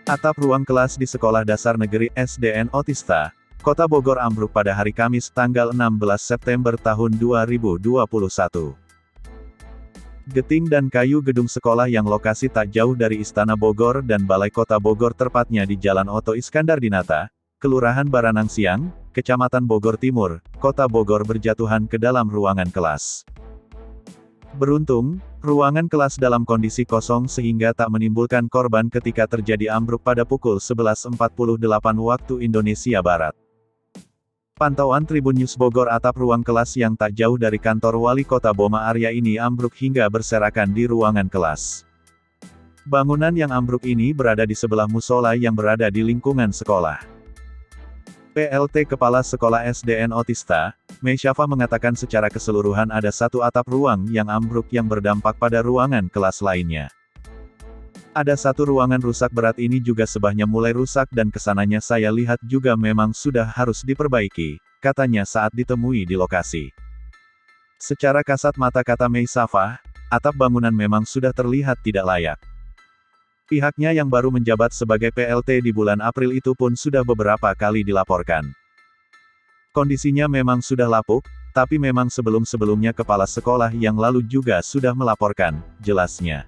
Atap ruang kelas di Sekolah Dasar Negeri SDN Otista, Kota Bogor ambruk pada hari Kamis tanggal 16 September tahun 2021. Geting dan kayu gedung sekolah yang lokasi tak jauh dari Istana Bogor dan Balai Kota Bogor tepatnya di Jalan Oto Iskandar Dinata, Kelurahan Baranang Siang, Kecamatan Bogor Timur, Kota Bogor berjatuhan ke dalam ruangan kelas. Beruntung, ruangan kelas dalam kondisi kosong sehingga tak menimbulkan korban ketika terjadi ambruk pada pukul 11.48 waktu Indonesia Barat. Pantauan Tribun News Bogor, atap ruang kelas yang tak jauh dari kantor Wali Kota Boma Arya ini ambruk hingga berserakan di ruangan kelas. Bangunan yang ambruk ini berada di sebelah musola yang berada di lingkungan sekolah. PLT Kepala Sekolah SDN Otista, Mei Syafa mengatakan secara keseluruhan ada satu atap ruang yang ambruk yang berdampak pada ruangan kelas lainnya. Ada satu ruangan rusak berat, ini juga sebahnya mulai rusak dan kesananya saya lihat juga memang sudah harus diperbaiki, katanya saat ditemui di lokasi. Secara kasat mata, kata Mei Syafa, atap bangunan memang sudah terlihat tidak layak. Pihaknya yang baru menjabat sebagai PLT di bulan April itu pun sudah beberapa kali dilaporkan. Kondisinya memang sudah lapuk, tapi memang sebelum-sebelumnya kepala sekolah yang lalu juga sudah melaporkan, jelasnya.